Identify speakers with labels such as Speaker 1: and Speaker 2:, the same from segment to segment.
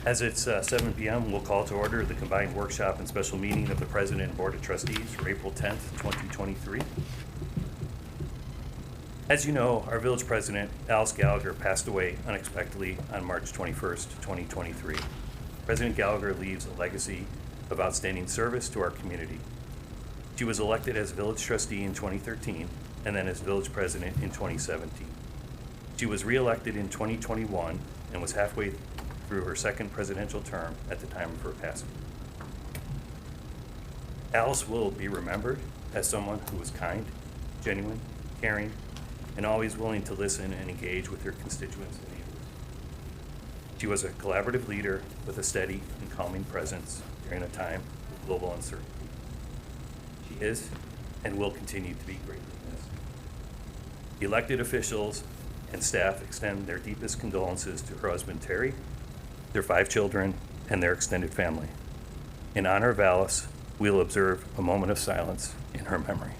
Speaker 1: As it's 7 p.m., we'll call to order the combined workshop and special meeting of the President and Board of Trustees for April 10th, 2023. As you know, our village president, Alice Gallagher, passed away unexpectedly on March 21st, 2023. President Gallagher leaves a legacy of outstanding service to our community. She was elected as village trustee in 2013 and then as village president in 2017. She was re-elected in 2021 and was halfway through her second presidential term at the time of her passing. Alice will be remembered as someone who was kind, genuine, caring, and always willing to listen and engage with her constituents and neighbors. She was a collaborative leader with a steady and calming presence during a time of global uncertainty. She is and will continue to be greatly missed. Elected officials and staff extend their deepest condolences to her husband, Terry, their 5 children, and their extended family. In honor of Alice, we'll observe a moment of silence in her memory.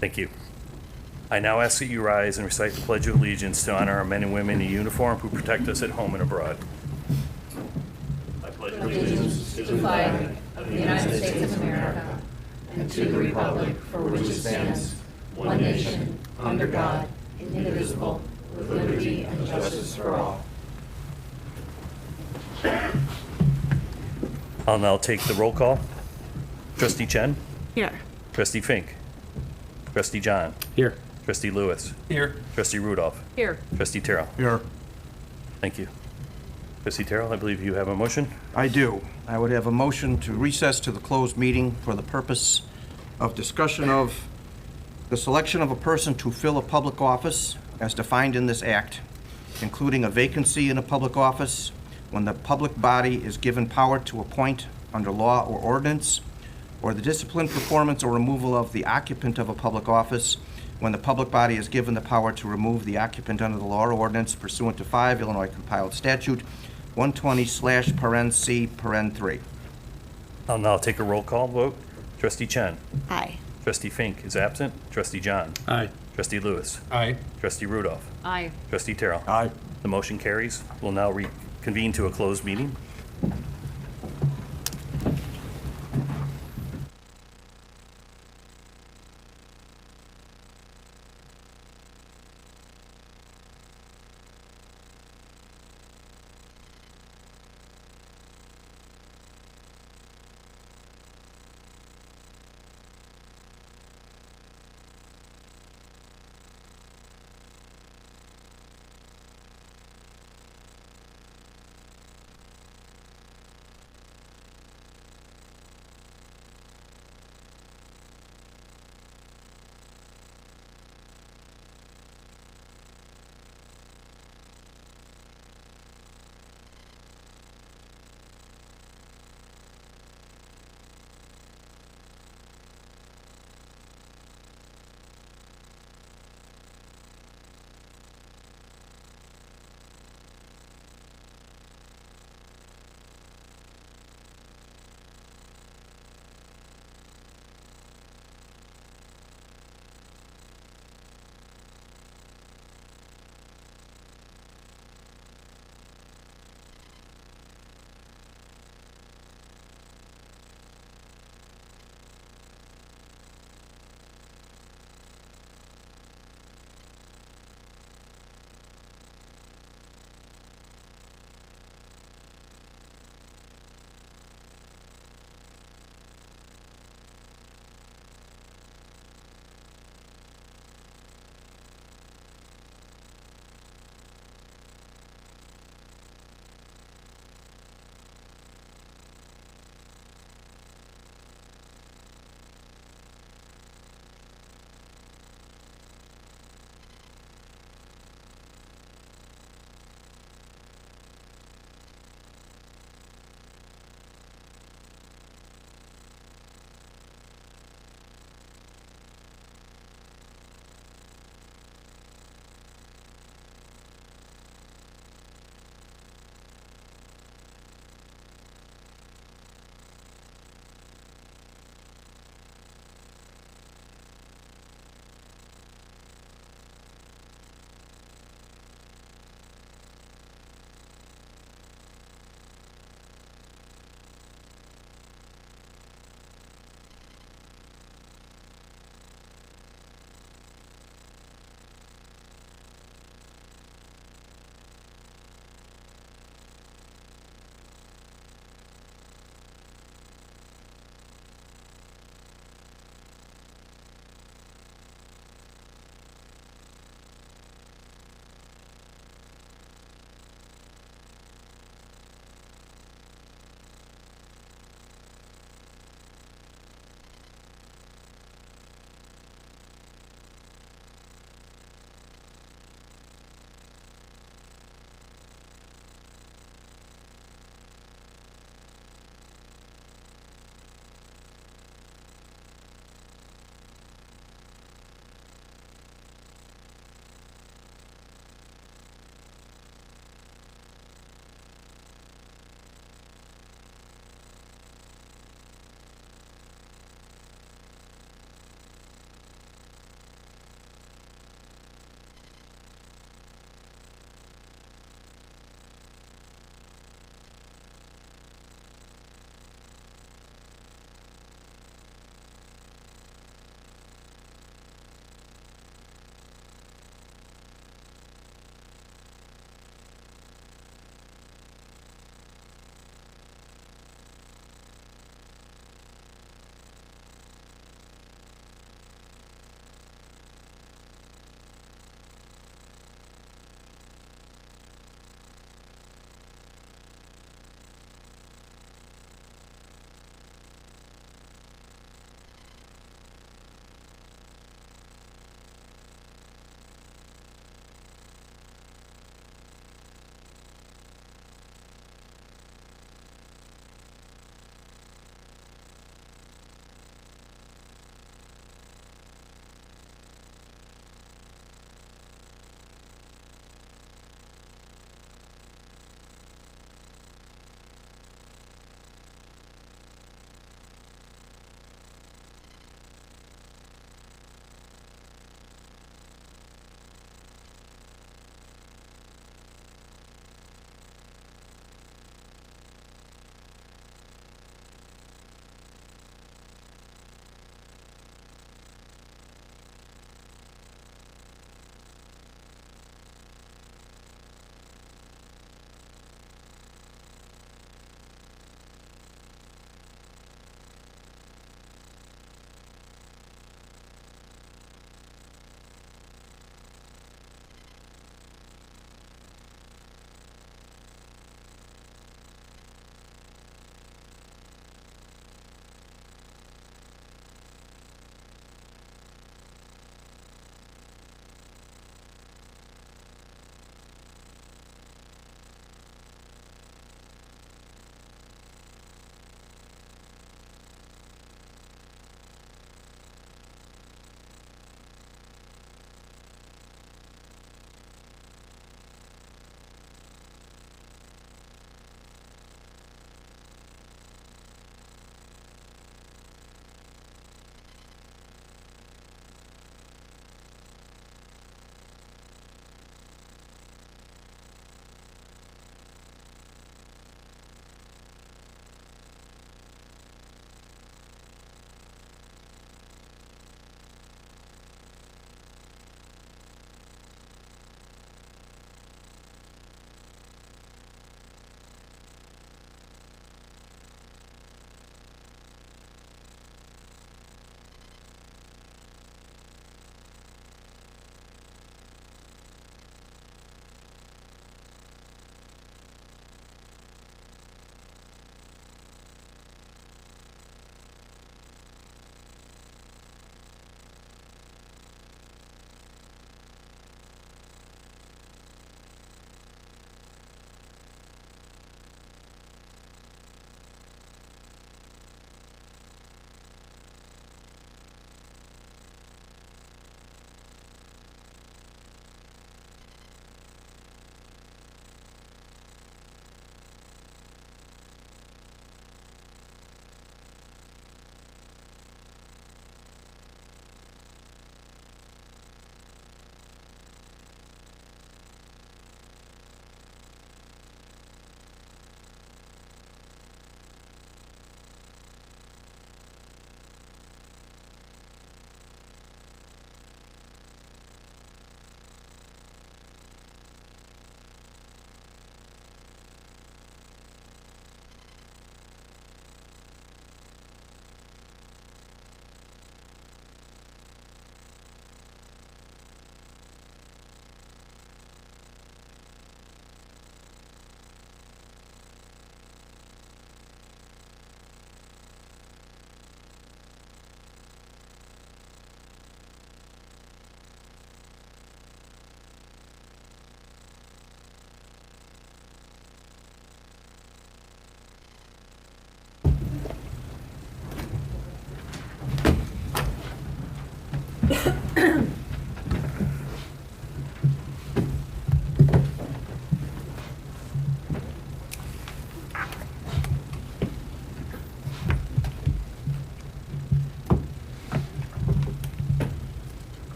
Speaker 1: Thank you. I now ask that you rise and recite the Pledge of Allegiance to honor our men and women in uniform who protect us at home and abroad. I pledge
Speaker 2: allegiance to the flag of the United States of America and to the republic for which it stands, one nation, under God, indivisible, with liberty and justice for all.
Speaker 1: I'll now take the roll call. Trustee Chen?
Speaker 3: Here.
Speaker 1: Trustee Fink? Trustee John?
Speaker 4: Here.
Speaker 1: Trustee Lewis?
Speaker 4: Here.
Speaker 1: Trustee Rudolph?
Speaker 3: Here.
Speaker 1: Trustee Terrell?
Speaker 4: Here.
Speaker 1: Thank you. Trustee Terrell, I believe you have a motion.
Speaker 5: I do. I would have a motion to recess to the closed meeting for the purpose of discussion of the selection of a person to fill a public office as defined in this act, including a vacancy in a public office when the public body is given power to appoint under law or ordinance, or the discipline, performance, or removal of the occupant of a public office when the public body is given the power to remove the occupant under the law or ordinance pursuant to 5 Illinois compiled statute 120/C(3).
Speaker 1: I'll now take a roll call vote. Trustee Chen?
Speaker 3: Aye.
Speaker 1: Trustee Fink is absent. Trustee John?
Speaker 4: Aye.
Speaker 1: Trustee Lewis?
Speaker 4: Aye.
Speaker 1: Trustee Rudolph?
Speaker 3: Aye.
Speaker 1: Trustee Terrell?
Speaker 5: Aye.
Speaker 1: The motion carries. We'll now reconvene to a closed meeting.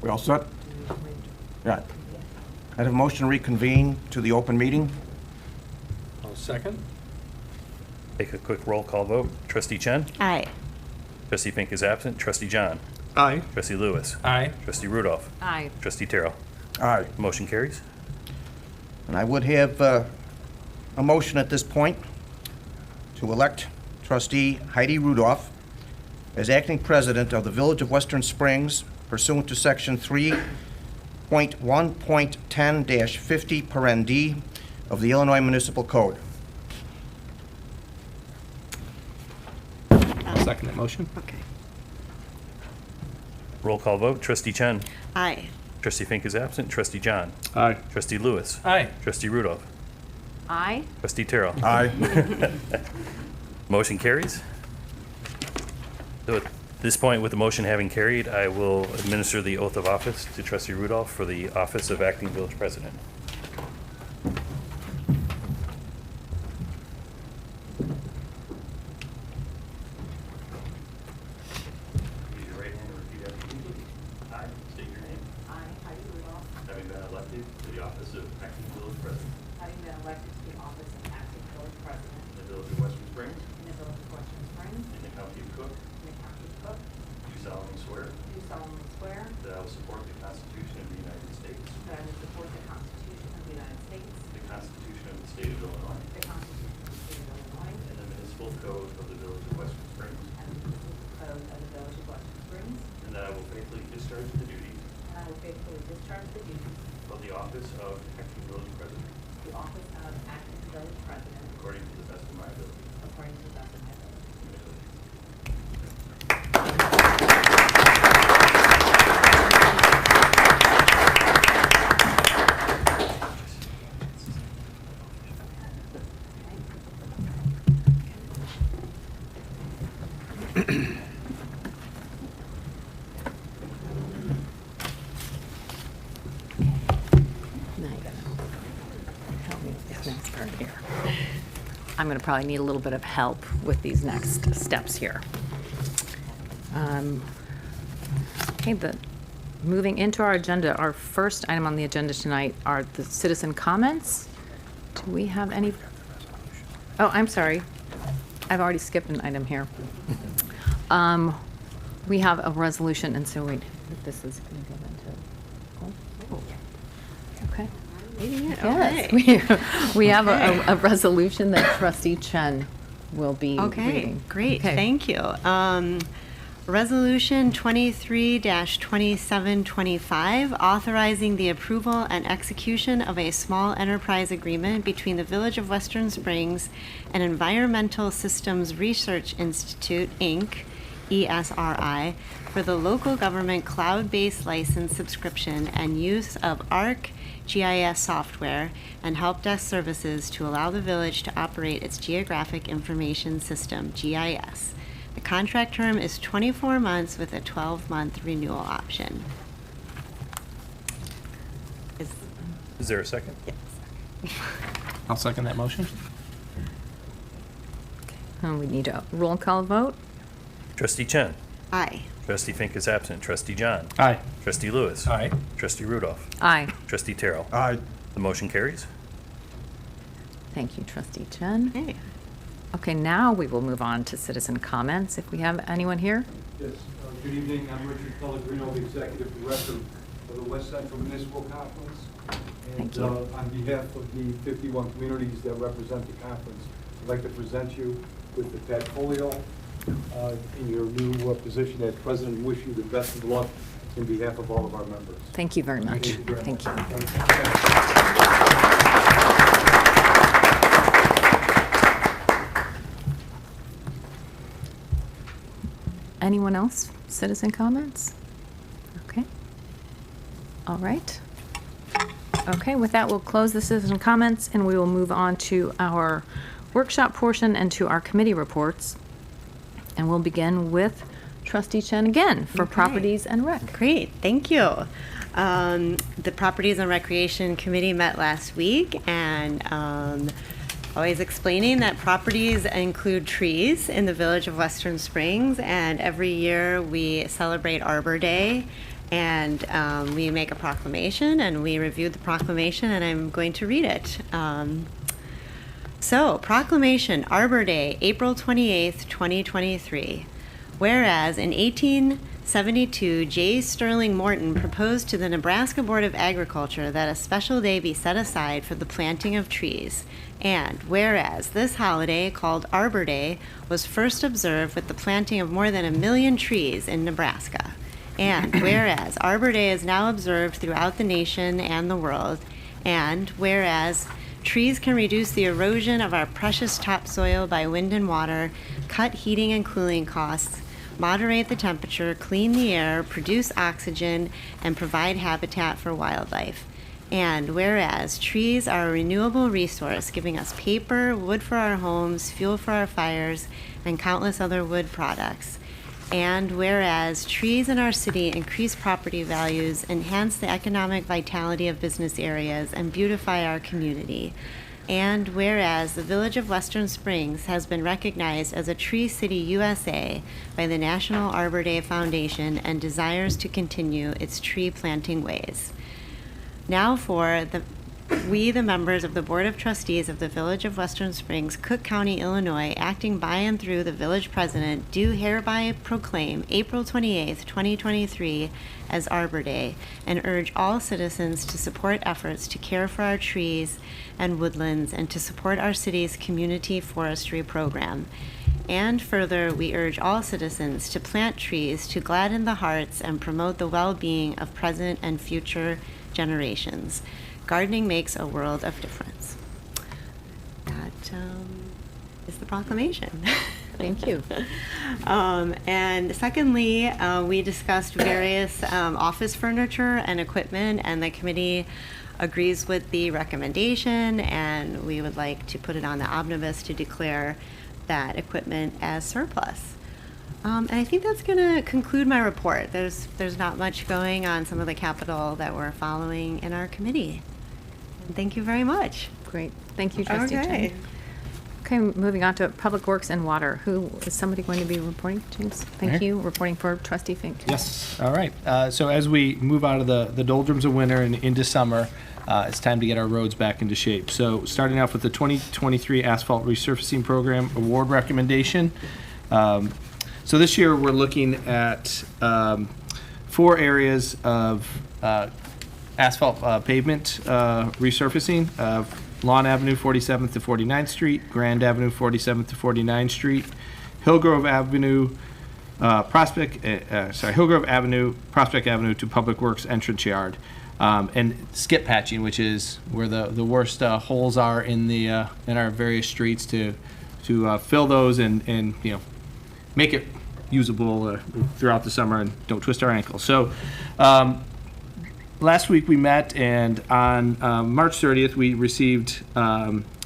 Speaker 5: We all set? Yeah. I have a motion to reconvene to the open meeting.
Speaker 3: I'll second.
Speaker 1: Take a quick roll call vote. Trustee Chen?
Speaker 2: Aye.
Speaker 1: Trustee Fink is absent. Trustee John?
Speaker 3: Aye.
Speaker 1: Trustee Lewis?
Speaker 3: Aye.
Speaker 1: Trustee Rudolph?
Speaker 2: Aye.
Speaker 1: Trustee Terrell?
Speaker 5: Aye.
Speaker 1: Motion carries.
Speaker 5: And I would have a motion at this point to elect trustee Heidi Rudolph as acting president of the Village of Western Springs pursuant to section 3.1.10-50 paren D of the Illinois Municipal Code.
Speaker 3: I'll second that motion.
Speaker 2: Okay.
Speaker 1: Roll call vote. Trustee Chen?
Speaker 2: Aye.
Speaker 1: Trustee Fink is absent. Trustee John?
Speaker 3: Aye.
Speaker 1: Trustee Lewis?
Speaker 3: Aye.
Speaker 1: Trustee Rudolph?
Speaker 2: Aye.
Speaker 1: Trustee Terrell?
Speaker 5: Aye.
Speaker 1: Motion carries. So at this point, with the motion having carried, I will administer the oath of office to Trustee Rudolph for the office of acting village president. Raise your right hand and repeat after me. I state your name.
Speaker 4: I, Heidi Rudolph,
Speaker 1: Having been elected to the office of acting village president
Speaker 4: having been elected to the office of acting village president
Speaker 1: in the village of Western Springs
Speaker 4: in the village of Western Springs
Speaker 1: in the county of Cook,
Speaker 4: in the county of Cook,
Speaker 1: do solemnly swear
Speaker 4: do solemnly swear
Speaker 1: that I will support the Constitution of the United States,
Speaker 4: that I will support the Constitution of the United States,
Speaker 1: the Constitution of the State of Illinois,
Speaker 4: the Constitution of the State of Illinois,
Speaker 1: and the municipal code of the village of Western Springs,
Speaker 4: and the municipal code of the village of Western Springs,
Speaker 1: and that I will faithfully discharge the duties
Speaker 4: and I will faithfully discharge the duties
Speaker 1: of the office of acting village president
Speaker 4: of the office of acting village president
Speaker 1: according to the best of my ability.
Speaker 4: according to the best of my ability.
Speaker 1: Congratulations.
Speaker 2: Now you gotta help me with this next part here. I'm going to probably need a little bit of help with these next steps here. Okay, moving into our agenda, our first item on the agenda tonight are the citizen comments. Do we have any? Oh, I'm sorry. I've already skipped an item here. We have a resolution, and so wait, this is going to go into. Okay. Yes, we have a resolution that Trustee Chen will be
Speaker 6: Okay,
Speaker 2: reading.
Speaker 6: great,
Speaker 2: Okay.
Speaker 6: thank you. Resolution 23-2725, authorizing the approval and execution of a small enterprise agreement between the Village of Western Springs and Environmental Systems Research Institute, Inc., ESRI, for the local government cloud-based license subscription and use of ARC GIS software and help desk services to allow the village to operate its Geographic Information System, GIS. The contract term is 24 months with a 12-month renewal option.
Speaker 1: Is there a second?
Speaker 3: I'll second that motion.
Speaker 2: We need a roll call vote.
Speaker 1: Trustee Chen?
Speaker 6: Aye.
Speaker 1: Trustee Fink is absent. Trustee John?
Speaker 3: Aye.
Speaker 1: Trustee Lewis?
Speaker 3: Aye.
Speaker 1: Trustee Rudolph?
Speaker 2: Aye.
Speaker 1: Trustee Terrell?
Speaker 5: Aye.
Speaker 1: The motion carries.
Speaker 2: Thank you, Trustee Chen.
Speaker 6: Okay.
Speaker 2: Okay, now we will move on to citizen comments, if we have anyone here.
Speaker 7: Yes, good evening. I'm Richard Pellegrino, the Executive Director of the West Central Municipal Conference.
Speaker 2: Thank
Speaker 7: And
Speaker 2: you.
Speaker 7: on behalf of the 51 communities that represent the conference, I'd like to present you with the portfolio in your new position as president, and wish you the best of luck in behalf of all of our members.
Speaker 2: Thank you very much.
Speaker 7: Thank you very
Speaker 2: Thank you.
Speaker 7: much.
Speaker 2: Anyone else? Citizen comments? Okay. All right. Okay, with that, we'll close the citizen comments and we will move on to our
Speaker 8: workshop portion and to our committee reports. And we'll begin with Trustee Chen again for
Speaker 6: Okay.
Speaker 8: Properties and Rec.
Speaker 6: Great, thank you. The Properties and Recreation Committee met last week, and always explaining that properties include trees in the village of Western Springs, and every year we celebrate Arbor Day, and we make a proclamation, and we reviewed the proclamation, and I'm going to read it. So, proclamation, Arbor Day, April 28th, 2023. Whereas in 1872, J. Sterling Morton proposed to the Nebraska Board of Agriculture that a special day be set aside for the planting of trees. And whereas this holiday, called Arbor Day, was first observed with the planting of more than 1 million trees in Nebraska. And whereas Arbor Day is now observed throughout the nation and the world. And whereas trees can reduce the erosion of our precious topsoil by wind and water, cut heating and cooling costs, moderate the temperature, clean the air, produce oxygen, and provide habitat for wildlife. And whereas trees are a renewable resource, giving us paper, wood for our homes, fuel for our fires, and countless other wood products. And whereas trees in our city increase property values, enhance the economic vitality of business areas, and beautify our community. And whereas the Village of Western Springs has been recognized as a Tree City USA by the National Arbor Day Foundation and desires to continue its tree planting ways. Now we, the members of the Board of Trustees of the Village of Western Springs, Cook County, Illinois, acting by and through the village president, do hereby proclaim April 28th, 2023 as Arbor Day, and urge all citizens to support efforts to care for our trees and woodlands and to support our city's community forestry program. And further, we urge all citizens to plant trees to gladden the hearts and promote the well-being of present and future generations. Gardening makes a world of difference. That is the proclamation.
Speaker 8: Thank you.
Speaker 6: And secondly, we discussed various office furniture and equipment, and the committee agrees with the recommendation, and we would like to put it on the omnibus to declare that equipment as surplus. And I think that's going to conclude my report. There's not much going on some of the capital that we're following in our committee. And thank you very much.
Speaker 8: Great. Thank you, Trustee Chen.
Speaker 6: Okay.
Speaker 8: Okay, moving on to Public Works and Water. Who is somebody going to be reporting? James, thank
Speaker 3: Okay.
Speaker 8: you. Reporting for Trustee Fink.
Speaker 3: Yes, all right. So as we move out of the doldrums of winter and into summer, it's time to get our roads back into shape. So starting off with the 2023 Asphalt Resurfacing Program Award Recommendation. So this year, we're looking at 4 areas of asphalt pavement resurfacing. Lawn Avenue, 47th to 49th Street, Grand Avenue, 47th to 49th Street, Hillgrove Avenue, Hillgrove Avenue, Prospect Avenue to Public Works Entrance Yard, and skip patching, which is where the worst holes are in our various streets to fill those and make it usable throughout the summer and don't twist our ankles. So. Last week we met, and on March 30th we received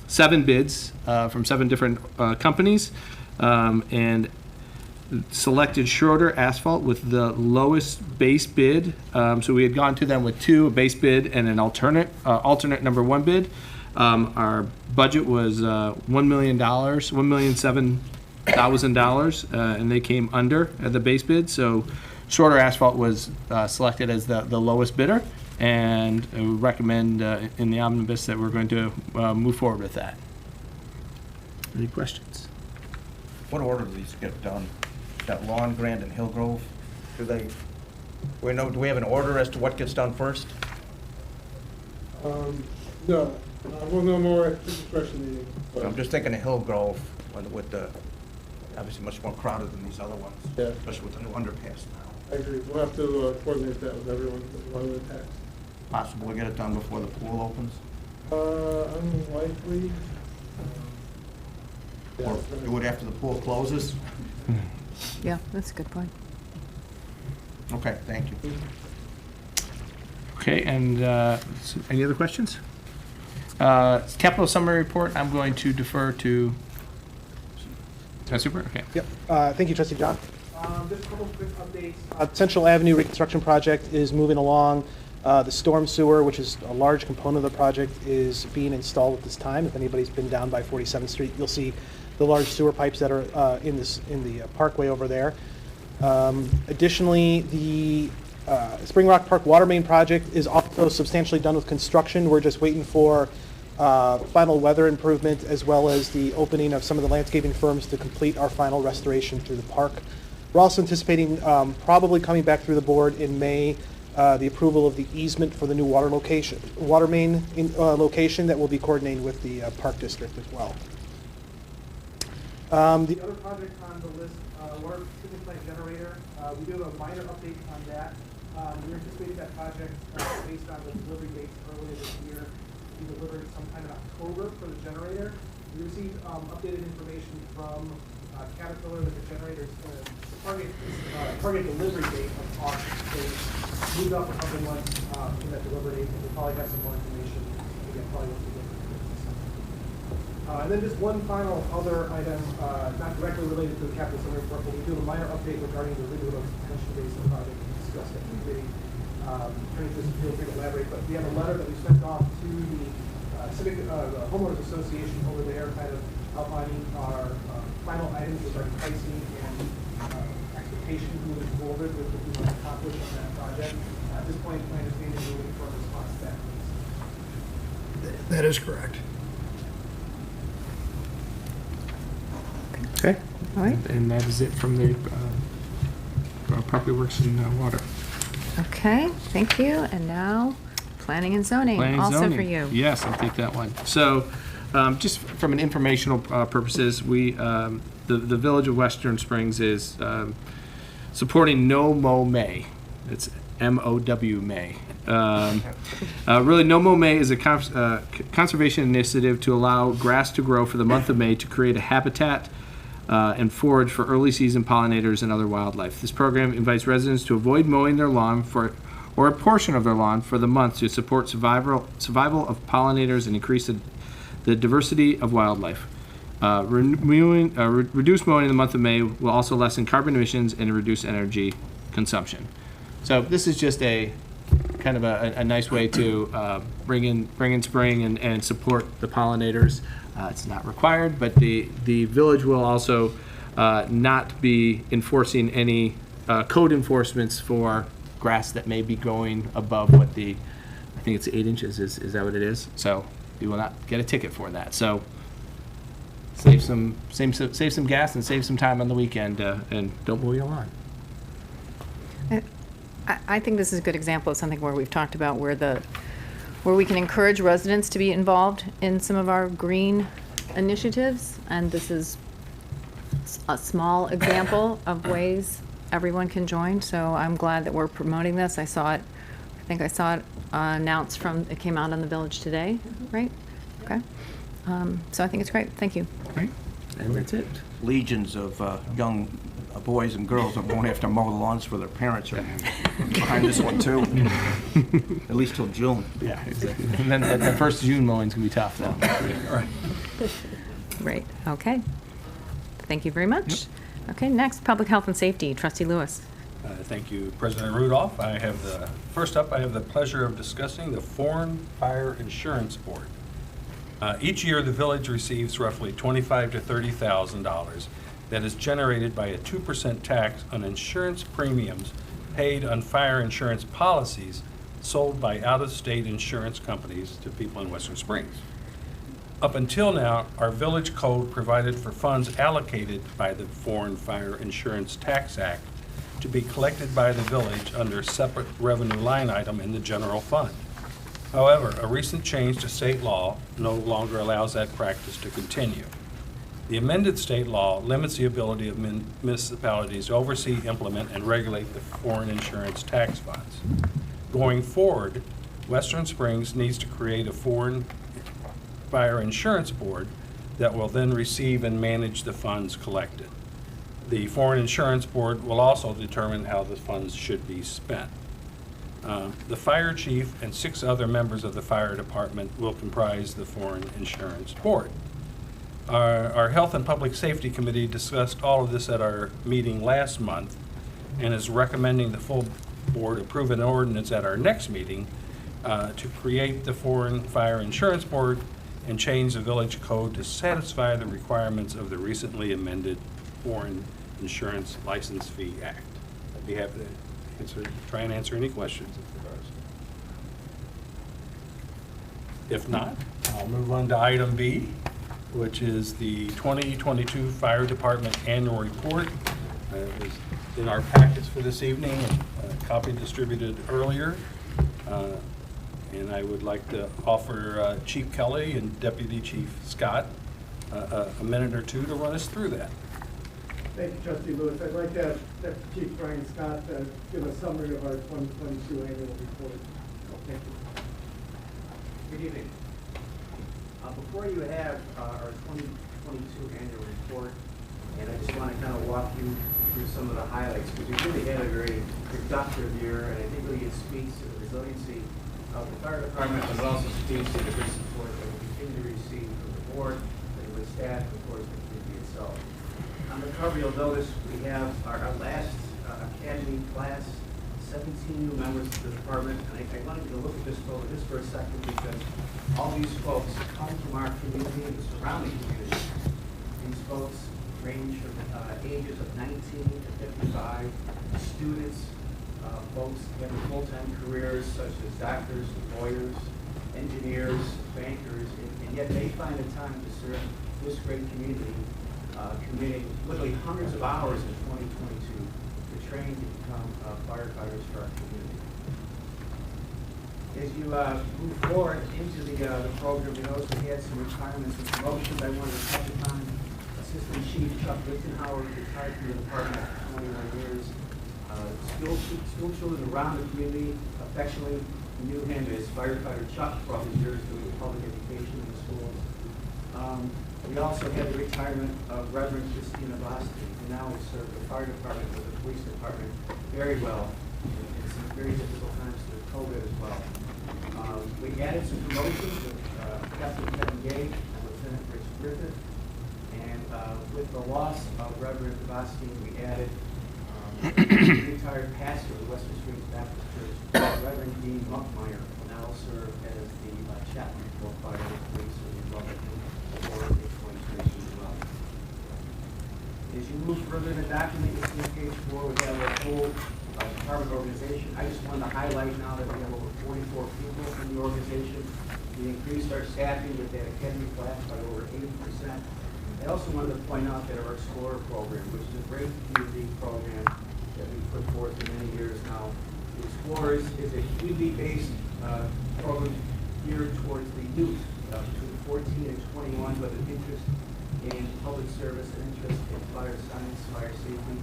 Speaker 3: 7 bids from 7 different companies, and selected Schroeder Asphalt with the lowest base bid. So we had gone to them with 2, a base bid and an alternate number 1 bid. Our budget was $1,007,000, and they came under the base bid. So Schroeder Asphalt was selected as the lowest bidder, and I would recommend in the omnibus that we're going to move forward with that. Any questions?
Speaker 5: What order do these get done? That Lawn, Grand, and Hillgrove? Do we have an order as to what gets done first?
Speaker 7: No, we'll know more at the discretion meeting.
Speaker 5: I'm just thinking of Hillgrove with the, obviously much more crowded than these other ones.
Speaker 7: Yeah.
Speaker 5: Especially with the new underpass now.
Speaker 7: I agree. We'll have to coordinate that with everyone, one of the tax.
Speaker 5: Possible to get it done before the pool opens?
Speaker 7: Unlikely.
Speaker 5: Or do it after the pool closes?
Speaker 8: Yeah, that's a good point.
Speaker 5: Okay, thank you.
Speaker 3: Okay, and any other questions? Capital summary report, I'm going to defer to. Super, okay.
Speaker 9: Yep. Thank you, Trustee John. Just a couple of quick updates. Central Avenue reconstruction project is moving along. The storm sewer, which is a large component of the project, is being installed at this time. If anybody's been down by 47th Street, you'll see the large sewer pipes that are in the parkway over there. Additionally, the Spring Rock Park water main project is also substantially done with construction. We're just waiting for final weather improvement, as well as the opening of some of the landscaping firms to complete our final restoration through the park. We're also anticipating probably coming back through the board in May, the approval of the easement for the new water main location that will be coordinated with the park district as well. The other project on the list, water treatment plant generator, we do have a minor update on that. We're anticipating that project based on the delivery dates earlier this year. We delivered sometime in October for the generator. We received updated information from Caterpillar that the generator's target delivery date of August. They moved up a couple months from that delivery date, and we'll probably have some more information. Again, probably won't be and then just one final other item, not directly related to the capital summary report, but we do a minor update regarding the renewal of the pension basin project discussed at the committee. Attorney, just feel free to elaborate, but we have a letter that we sent off to the the homeowners association over there, kind of outlining our final items regarding pricing and expectations moving forward with what we want to accomplish on that project. At this point, my understanding is we're looking for a response to that, please.
Speaker 10: That is correct.
Speaker 3: Okay.
Speaker 8: All right.
Speaker 3: And that is it from the Property Works and Water.
Speaker 8: Okay, thank you. And now, planning and zoning,
Speaker 3: Planning and
Speaker 8: also
Speaker 3: zoning.
Speaker 8: for you.
Speaker 3: Yes, I'll take that one. So, just from an informational purposes, the Village of Western Springs is supporting No Mow May. It's MOW May. Really, No Mow May is a conservation initiative to allow grass to grow for the month of May to create a habitat and forage for early season pollinators and other wildlife. This program invites residents to avoid mowing their lawn or a portion of their lawn for the month to support survival of pollinators and increase the diversity of wildlife. Reduced mowing in the month of May will also lessen carbon emissions and reduce energy consumption. So this is just a kind of a nice way to bring in spring and support the pollinators. It's not required, but the village will also not be enforcing any code enforcements for grass that may be growing above what I think it's 8 inches, is that what it is? So you will not get a ticket for that. So save some gas and save some time on the weekend and don't mow your lawn.
Speaker 8: I think this is a good example of something where we've talked about where we can encourage residents to be involved in some of our green initiatives, and this is a small example of ways everyone can join. So I'm glad that we're promoting this. I think I saw it announced it came out on the Village today, right? Okay. So I think it's great. Thank you.
Speaker 3: Right, and that's it.
Speaker 5: Legions of young boys and girls that won't have to mow the lawns for their parents are behind this one too. At least till June.
Speaker 3: Yeah, exactly. And then the first June mowing's gonna be tough though.
Speaker 5: Right.
Speaker 8: Great. Okay. Thank you very much. Okay, next, Public Health and Safety, Trustee Lewis.
Speaker 10: Thank you, President Rudolph. First up, I have the pleasure of discussing the Foreign Fire Insurance Board. Each year, the village receives roughly $25,000 to $30,000 that is generated by a 2% tax on insurance premiums paid on fire insurance policies sold by out-of-state insurance companies to people in Western Springs. Up until now, our village code provided for funds allocated by the Foreign Fire Insurance Tax Act to be collected by the village under a separate revenue line item in the general fund. However, a recent change to state law no longer allows that practice to continue. The amended state law limits the ability of municipalities to oversee, implement, and regulate the foreign insurance tax funds. Going forward, Western Springs needs to create a Foreign Fire Insurance Board that will then receive and manage the funds collected. The Foreign Insurance Board will also determine how the funds should be spent. The fire chief and 6 other members of the fire department will comprise the Foreign Insurance Board. Our Health and Public Safety Committee discussed all of this at our meeting last month and is recommending the full board approve an ordinance at our next meeting to create the Foreign Fire Insurance Board and change the village code to satisfy the requirements of the recently amended Foreign Insurance License Fee Act. I'd be happy to try and answer any questions if there are. If not, I'll move on to item B, which is the 2022 Fire Department Annual Report. It was in our packets for this evening, a copy distributed earlier. And I would like to offer Chief Kelly and Deputy Chief Scott a minute or two to run us through that.
Speaker 11: Thank you, Trustee Lewis. I'd like to have Deputy Chief Brian Scott give a summary of our 2022 annual report. Thank you.
Speaker 12: Good evening. Before you have our 2022 annual report, and I just want to kind of walk you through some of the highlights, because we really had a very productive year, and I think really it speaks to the resiliency of the fire department, but it also speaks to the good support that we continue to receive from the board, and the staff, and of course, the community itself. On the cover, you'll notice we have our last academy class, 17 new members of the department, and I wanted you to look at this photo just for a second, because all these folks come from our community and the surrounding community. These folks range from ages of 19 to 55, students, folks having full-time careers such as doctors, lawyers, engineers, bankers, and yet they find the time to serve this great community, committing literally hundreds of hours in 2022 to train to become firefighters for our community. As you move forward into the program, you notice we had some retirements and promotions I wanted to touch upon. Assistant Chief Chuck Lichtenhauer retired from the department for 21 years. School children around the community affectionately knew him as Firefighter Chuck for all his years doing public education in the schools. We also had the retirement of Reverend Christina Boston, who now has served the fire department with the police department very well in some very difficult times with COVID as well. We added some promotions with Captain Kevin Gage and Lieutenant Rich Griffith. And with the loss of Reverend Boston, we added retired pastor of the Western Springs Baptist Church, Reverend Dean Muckmeyer, will now serve as the chaplain for fire and police, so we welcome him aboard in 2022 as well. As you move further in the document, you see on page 4, we have a whole department organization. I just wanted to highlight now that we have over 44 people in the organization. We increased our staffing with that academy class by over 80%. I also wanted to point out that our Explorer program, which is a great community program that we've put forth for many years now. The Explorers is a community-based program geared towards the youth between 14 and 21 with an interest in public service and interest in fire science, fire safety.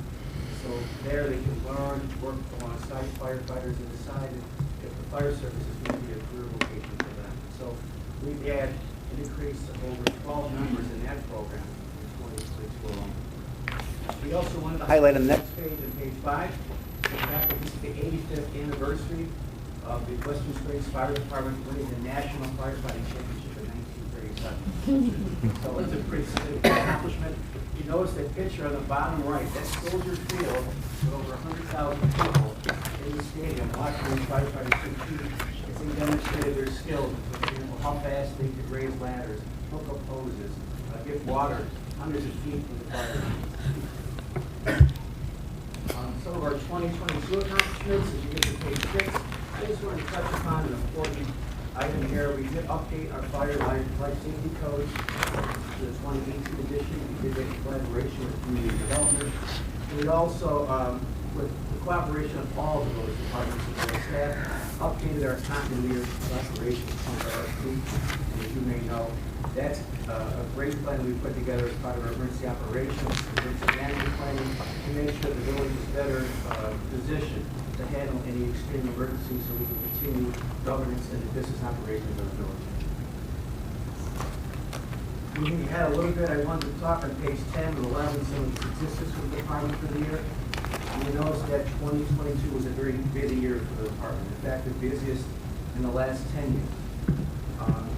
Speaker 12: So there they can learn, work alongside firefighters, and decide if the fire service is going to be a career vocation for them. So we've had an increase of over 12 members in that program in 2022 alone. We also wanted to highlight on the next page, on page 5, the fact that this is the 85th anniversary of the Western Springs Fire Department winning the National Firefighting Championship in 1937. So it's a pretty significant accomplishment. You notice that picture on the bottom right, that's Soldier Field with over 100,000 people in the stadium watching the firefighters compete as they demonstrated their skills, for example, how fast they could raise ladders, hook up hoses, get water hundreds of feet from the fire. Some of our 2022 accomplishments, as you get to page 6, I just wanted to touch upon an important item here. We did update our fire life safety code to the 2018 edition. We did that in collaboration with community development. We also, with the cooperation of all of those departments and their staff, updated our continuity of operations plan, RFP. And as you may know, that's a great plan we put together as part of our emergency operations, emergency management planning, to make sure the village is better positioned to handle any extreme emergencies so we can continue governance and the business operations of the village. Moving ahead a little bit, I wanted to talk on page 10 and 11 some of the statistics for the department for the year. You notice that 2022 was a very busy year for the department. In fact, the busiest in the last 10 years.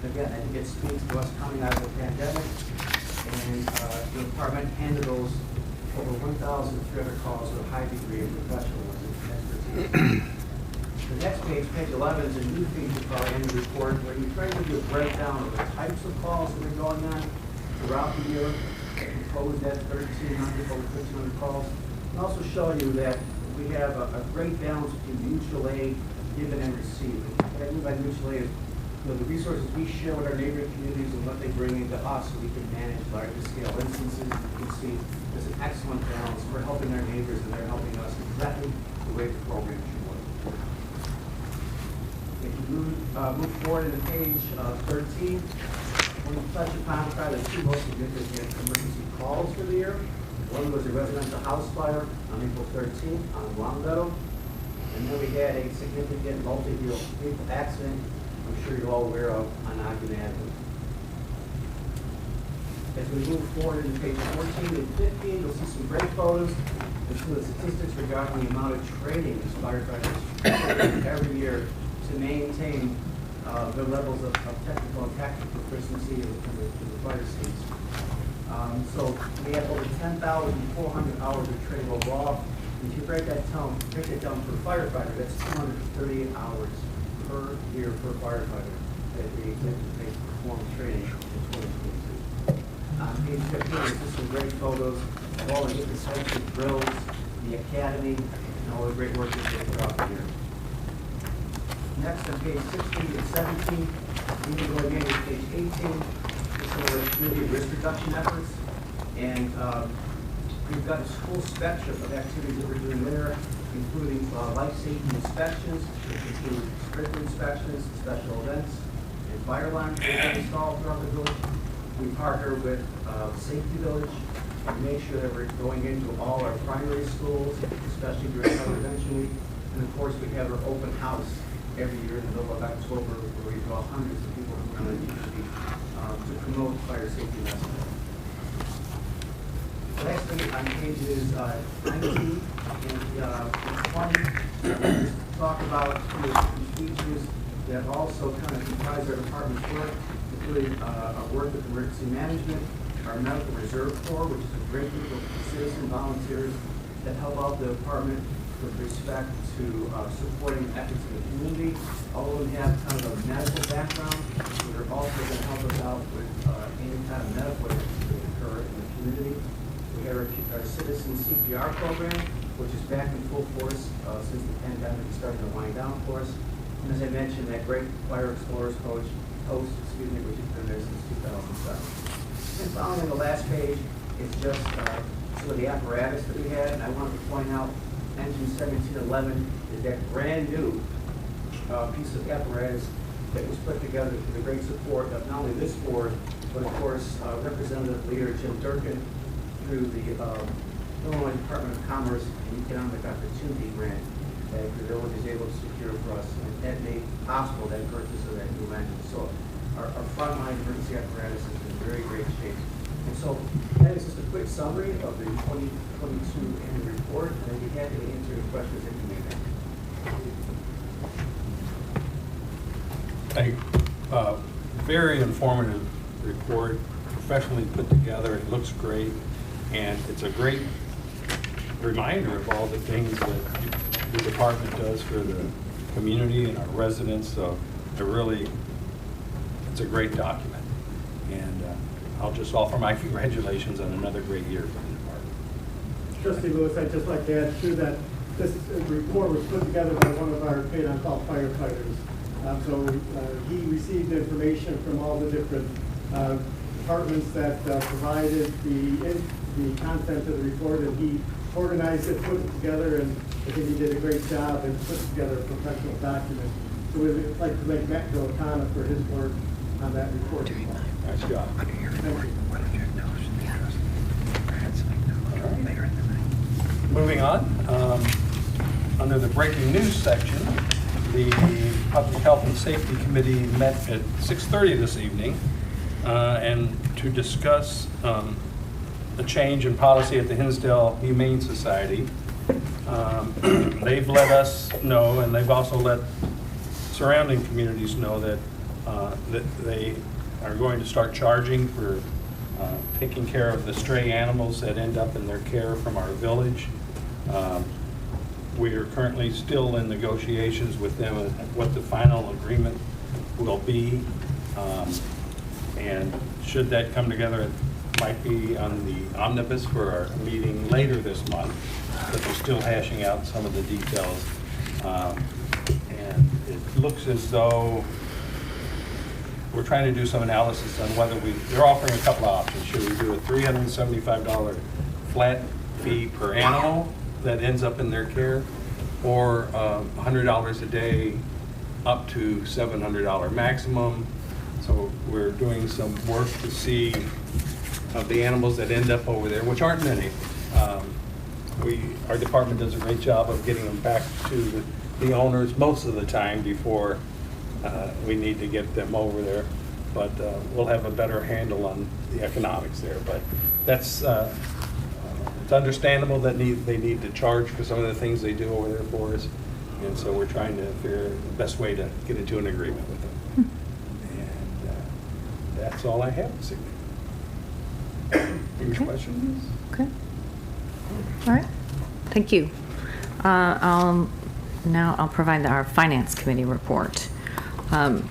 Speaker 12: Again, I think it speaks to us coming out of the pandemic, and the department handles over 1,300 calls with a high degree of professionalism and expertise. The next page, page 11, is a new feature for our annual report where we try to do a breakdown of the types of calls that are going on throughout the year, composed at 1,300, over 1,500 calls, and also show you that we have a great balance between mutual aid, given and received. What I mean by mutual aid is the resources we share with our neighboring communities and what they bring into us so we can manage larger scale instances. You can see there's an excellent balance. We're helping our neighbors and they're helping us exactly the way the program should work. If you move forward to page 13, when we touch upon probably the two most significant emergency calls for the year. One was a residential house fire on April 13th on Long Meadow. And then we had a significant multi-vehicle accident I'm sure you're all aware of on Ogden Avenue. As we move forward into page 14 and 15, you'll see some great photos and some of the statistics regarding the amount of training these firefighters every year to maintain their levels of technical and tactical proficiency in the fire scenes. So we have over 10,400 hours of training overall. And if you break that down per firefighter, that's 238 hours per year per firefighter that we perform training in 2022. On page 15, there's just some great photos of all the different types of drills, the academy, and all the great work that they throughout the year. Next, on page 16 and 17, we can go again to page 18, just some of the community risk reduction efforts. And we've got a full spectrum of activities that we're doing there, including life safety inspections, which include sprinkler inspections, special events, and fire alarms that are installed throughout the village. We partner with Safety Village and make sure that we're going into all our primary schools, especially during Fire Prevention Week. And of course, we have our open house every year in the middle of October, where we draw hundreds of people from around the community to promote fire safety messages. Lastly, on pages 19 and 20, we talk about some features that also kind of comprise our department's work, including our work with emergency management, our medical reserve corps, which is a great group of citizen volunteers that help out the department with respect to supporting efforts in the community. All of them have kind of a medical background, so they're also going to help us out with any kind of medical events that occur in the community. We have our citizen CPR program, which is back in full force since the pandemic is starting to wind down for us. And as I mentioned, that great Fire Explorers Post, which has been there since 2007. And following on the last page is just some of the apparatus that we had. And I wanted to point out Engine 1711 is that brand new piece of apparatus that was put together for the great support of not only this board, but of course Representative Leader Jim Durkin through the Illinois Department of Commerce and Economic Opportunity Grant that the village is able to secure for us, and that made possible that purchase of that new engine. So our frontline emergency apparatus is in very great shape. And so that is just a quick summary of the 2022 annual report, and I'd be happy to answer any questions that you may have.
Speaker 10: Thank you. Very informative report, professionally put together. It looks great, and it's a great reminder of all the things that the department does for the community and our residents. So it's a great document, and I'll just offer my congratulations on another great year for the department.
Speaker 11: Trustee Lewis, I'd just like to add too that this report was put together by one of our paid-on-call firefighters. So he received information from all the different departments that provided the content of the report, and he organized it, put it together, and I think he did a great job and put together a professional document. So we'd like to thank Matt Delacana for his work on that report.
Speaker 10: Nice job. Moving on, under the breaking news section, the Public Health and Safety Committee met at 6:30 this evening and to discuss a change in policy at the Hinsdale Humane Society They've let us know, and they've also let surrounding communities know that they are going to start charging for taking care of the stray animals that end up in their care from our village. We are currently still in negotiations with them on what the final agreement will be. And should that come together, it might be on the omnibus for our meeting later this month, but we're still hashing out some of the details. And it looks as though we're trying to do some analysis on whether they're offering a couple of options. Should we do a $375 flat fee per animal that ends up in their care, or $100 a day up to $700 maximum? So we're doing some work to see of the animals that end up over there, which aren't many. Our department does a great job of getting them back to the owners most of the time before we need to get them over there. But we'll have a better handle on the economics there. But that's it's understandable that they need to charge for some of the things they do over there for us. And so we're trying to figure the best way to get into an agreement with them. And that's all I have this evening. Any questions?
Speaker 8: Okay. All right. Thank you. Now I'll provide our Finance Committee report. There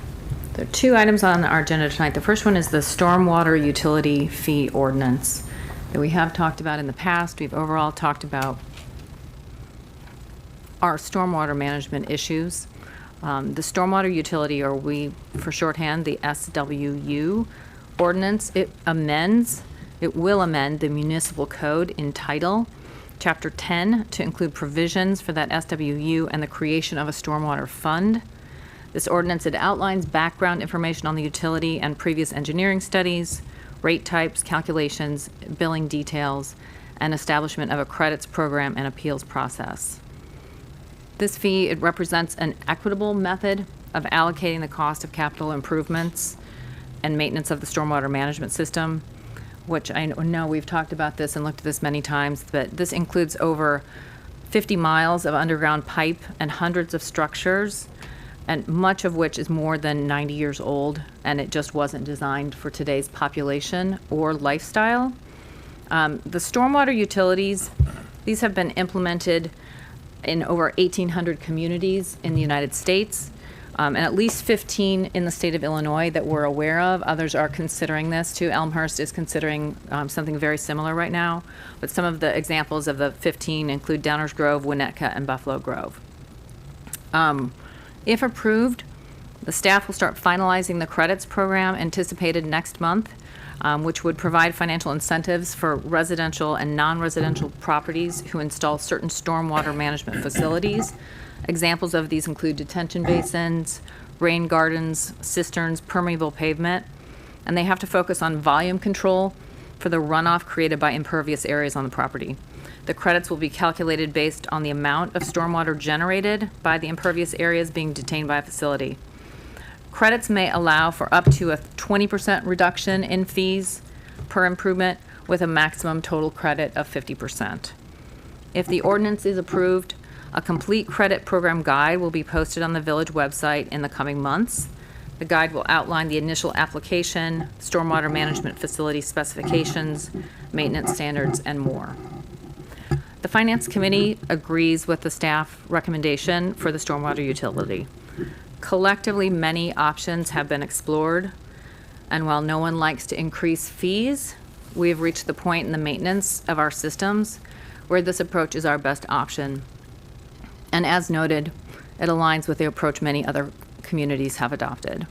Speaker 8: are two items on our agenda tonight. The first one is the Stormwater Utility Fee Ordinance that we have talked about in the past. We've overall talked about our stormwater management issues. The Stormwater Utility, or we, for shorthand, the SWU ordinance, it will amend the municipal code in title, Chapter 10, to include provisions for that SWU and the creation of a stormwater fund. This ordinance, it outlines background information on the utility and previous engineering studies, rate types, calculations, billing details, and establishment of a credits program and appeals process. This fee, it represents an equitable method of allocating the cost of capital improvements and maintenance of the stormwater management system, which I know we've talked about this and looked at this many times, but this includes over 50 miles of underground pipe and hundreds of structures, and much of which is more than 90 years old, and it just wasn't designed for today's population or lifestyle. The stormwater utilities, these have been implemented in over 1,800 communities in the United States, and at least 15 in the state of Illinois that we're aware of. Others are considering this too. Elmhurst is considering something very similar right now, but some of the examples of the 15 include Downers Grove, Winnetka, and Buffalo Grove. If approved, the staff will start finalizing the credits program anticipated next month, which would provide financial incentives for residential and non-residential properties who install certain stormwater management facilities. Examples of these include detention basins, rain gardens, cisterns, permeable pavement, and they have to focus on volume control for the runoff created by impervious areas on the property. The credits will be calculated based on the amount of stormwater generated by the impervious areas being detained by a facility. Credits may allow for up to a 20% reduction in fees per improvement with a maximum total credit of 50%. If the ordinance is approved, a complete credit program guide will be posted on the village website in the coming months. The guide will outline the initial application, stormwater management facility specifications, maintenance standards, and more. The Finance Committee agrees with the staff recommendation for the stormwater utility. Collectively, many options have been explored, and while no one likes to increase fees, we have reached the point in the maintenance of our systems where this approach is our best option. And as noted, it aligns with the approach many other communities have adopted.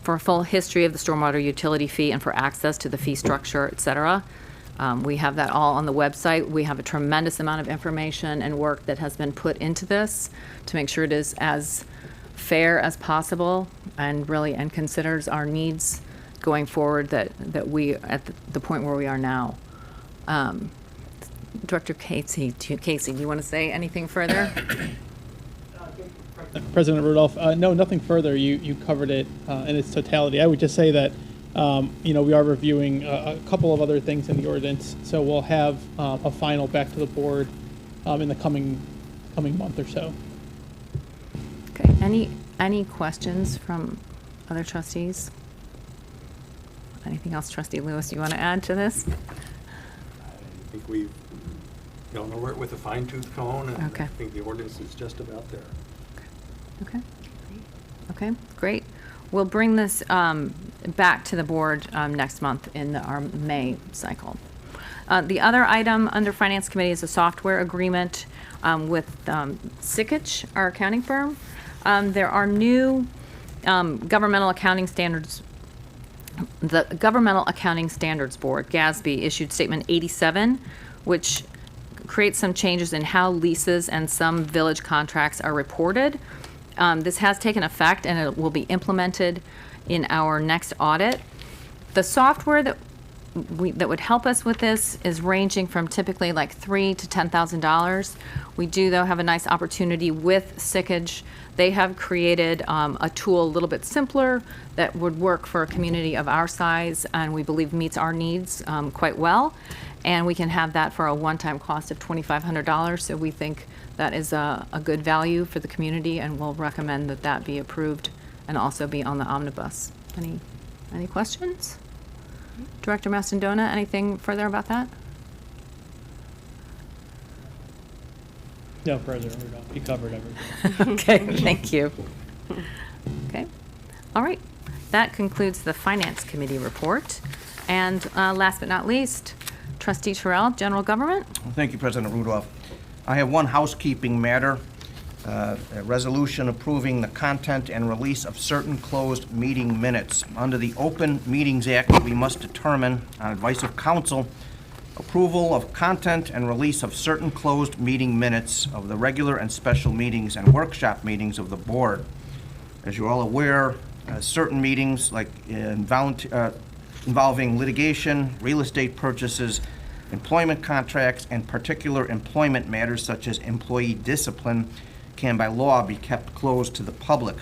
Speaker 8: For a full history of the stormwater utility fee and for access to the fee structure, et cetera, we have that all on the website. We have a tremendous amount of information and work that has been put into this to make sure it is as fair as possible and really considers our needs going forward that we at the point where we are now. Director Casey, do you want to say anything further?
Speaker 13: President Rudolph, no, nothing further. You covered it in its totality. I would just say that we are reviewing a couple of other things in the ordinance, so we'll have a final back to the board in the coming month or so.
Speaker 8: Okay, any questions from other trustees? Anything else, Trustee Lewis, you want to add to this?
Speaker 10: I think we've gone over it with a fine-tooth comb, and
Speaker 8: Okay.
Speaker 10: I think the ordinance is just about there.
Speaker 8: Okay. Okay, great. We'll bring this back to the board next month in our May cycle. The other item under Finance Committee is a software agreement with Sikich, our accounting firm. There are new governmental accounting standards. The Governmental Accounting Standards Board, GASB, issued Statement 87, which creates some changes in how leases and some village contracts are reported. This has taken effect and it will be implemented in our next audit. The software that would help us with this is ranging from typically like $3,000 to $10,000. We do, though, have a nice opportunity with Sikich. They have created a tool a little bit simpler that would work for a community of our size and we believe meets our needs quite well. And we can have that for a one-time cost of $2,500. So we think that is a good value for the community and we'll recommend that that be approved and also be on the omnibus. Any questions? Director Mastandona, anything further about that?
Speaker 13: No further. You covered everything.
Speaker 8: Okay, thank you. Okay, all right. That concludes the Finance Committee report. And last but not least, Trustee Terrell, General Government.
Speaker 5: Thank you, President Rudolph. I have one housekeeping matter, a resolution approving the content and release of certain closed meeting minutes. Under the Open Meetings Act, we must determine, on advice of counsel, approval of content and release of certain closed meeting minutes of the regular and special meetings and workshop meetings of the board. As you're all aware, certain meetings like involving litigation, real estate purchases, employment contracts, and particular employment matters such as employee discipline can by law be kept closed to the public.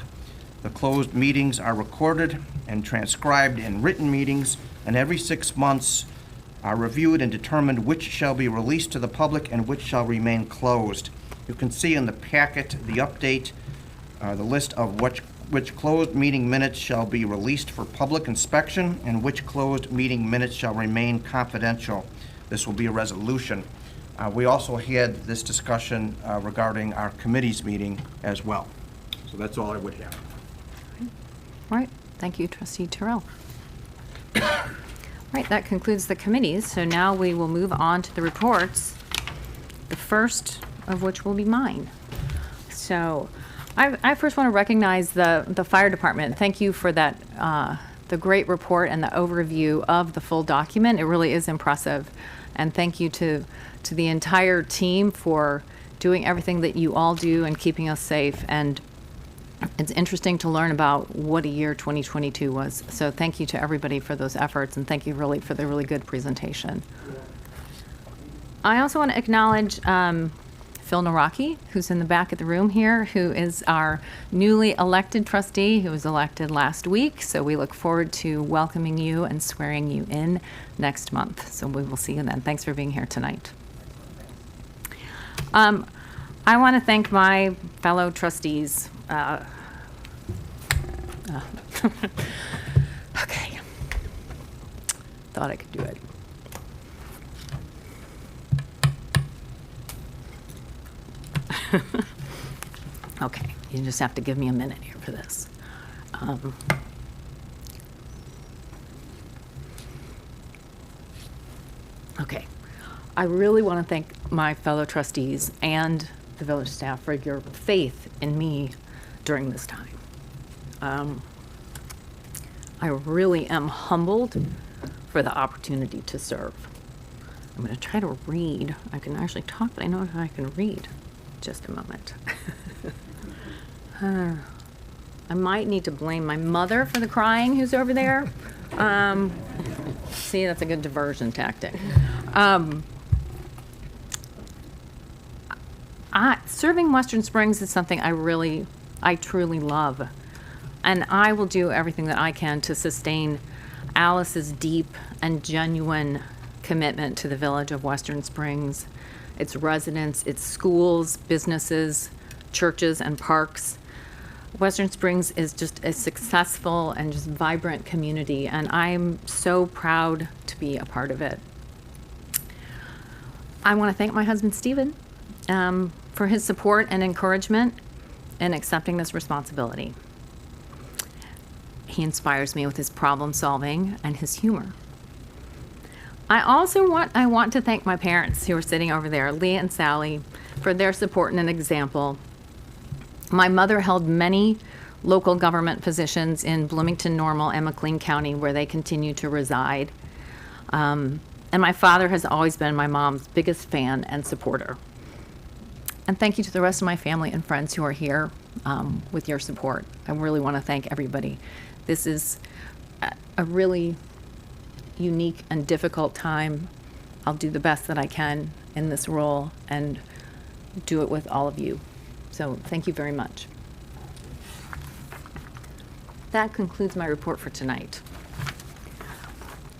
Speaker 5: The closed meetings are recorded and transcribed in written meetings, and every 6 months are reviewed and determined which shall be released to the public and which shall remain closed. You can see in the packet the update, the list of which closed meeting minutes shall be released for public inspection and which closed meeting minutes shall remain confidential. This will be a resolution. We also had this discussion regarding our committee's meeting as well. So that's all I would have.
Speaker 8: All right, thank you, Trustee Terrell. All right, that concludes the committees. So now we will move on to the reports, the first of which will be mine. So I first want to recognize the fire department. Thank you for that, the great report and the overview of the full document. It really is impressive. And thank you to the entire team for doing everything that you all do and keeping us safe. And it's interesting to learn about what a year 2022 was. So thank you to everybody for those efforts, and thank you really for the really good presentation. I also want to acknowledge Phil Naraki, who's in the back of the room here, who is our newly elected trustee, who was elected last week. So we look forward to welcoming you and swearing you in next month. So we will see you then. Thanks for being here tonight. I want to thank my fellow trustees. Okay. Thought I could do it. Okay, you just have to give me a minute here for this. Okay, I really want to thank my fellow trustees and the village staff for your faith in me during this time. I really am humbled for the opportunity to serve. I'm going to try to read. I can actually talk, but I know how I can read. Just a moment. I might need to blame my mother for the crying who's over there. See, that's a good diversion tactic. Serving Western Springs is something I truly love. And I will do everything that I can to sustain Alice's deep and genuine commitment to the village of Western Springs its residents, its schools, businesses, churches, and parks. Western Springs is just a successful and just vibrant community, and I'm so proud to be a part of it. I want to thank my husband, Stephen, for his support and encouragement in accepting this responsibility. He inspires me with his problem solving and his humor. I want to thank my parents who are sitting over there, Leah and Sally, for their support and an example. My mother held many local government positions in Bloomington, Normal, and McLean County, where they continue to reside. And my father has always been my mom's biggest fan and supporter. And thank you to the rest of my family and friends who are here with your support. I really want to thank everybody. This is a really unique and difficult time. I'll do the best that I can in this role and do it with all of you. So thank you very much. That concludes my report for tonight.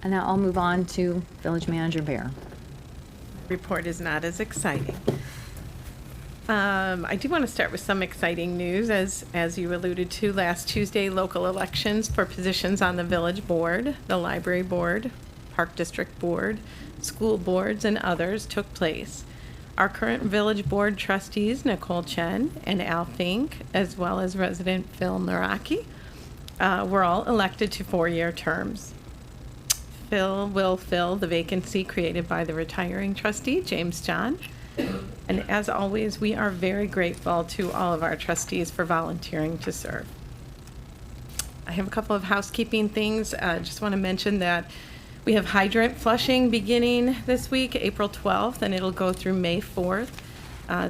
Speaker 8: And now I'll move on to Village Manager Bear.
Speaker 14: Report is not as exciting. I do want to start with some exciting news. As you alluded to, last Tuesday, local elections for positions on the village board, the library board, park district board, school boards, and others took place. Our current village board trustees, Nicole Chen and Al Fink, as well as resident Phil Naraki, were all elected to 4-year terms. Phil will fill the vacancy created by the retiring trustee, James John. And as always, we are very grateful to all of our trustees for volunteering to serve. I have a couple of housekeeping things. Just want to mention that we have hydrant flushing beginning this week, April 12th, and it'll go through May 4th.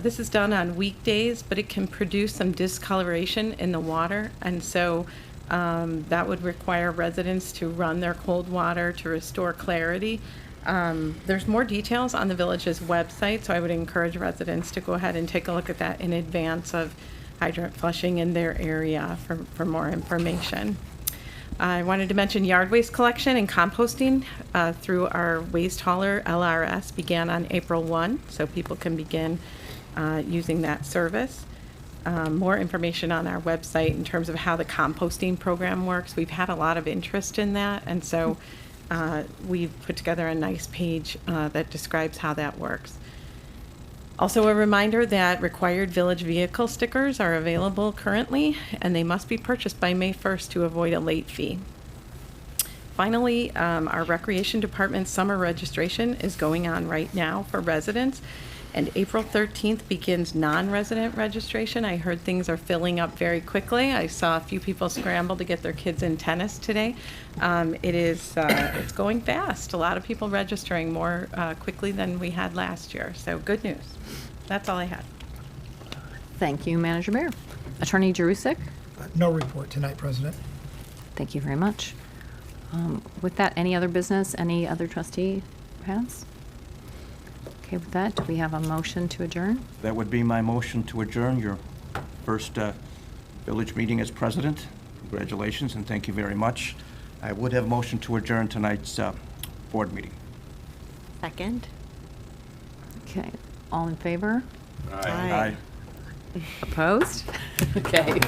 Speaker 14: This is done on weekdays, but it can produce some discoloration in the water, and so that would require residents to run their cold water to restore clarity. There's more details on the village's website, so I would encourage residents to go ahead and take a look at that in advance of hydrant flushing in their area for more information. I wanted to mention yard waste collection and composting through our waste hauler LRS began on April 1, so people can begin using that service. More information on our website in terms of how the composting program works. We've had a lot of interest in that, and so we've put together a nice page that describes how that works. Also, a reminder that required village vehicle stickers are available currently, and they must be purchased by May 1st to avoid a late fee. Finally, our recreation department summer registration is going on right now for residents, and April 13th begins non-resident registration. I heard things are filling up very quickly. I saw a few people scramble to get their kids in tennis today. It's going fast. A lot of people registering more quickly than we had last year, so good news. That's all I had.
Speaker 8: Thank you, Manager Bear. Attorney Jarusik?
Speaker 15: No report tonight, President.
Speaker 8: Thank you very much. With that, any other business, any other trustee has? Okay, with that, do we have a motion to adjourn?
Speaker 5: That would be my motion to adjourn your first village meeting as president. Congratulations and thank you very much. I would have a motion to adjourn tonight's board meeting.
Speaker 6: Second.
Speaker 8: Okay, all in favor?
Speaker 5: Aye.
Speaker 8: Opposed? Okay.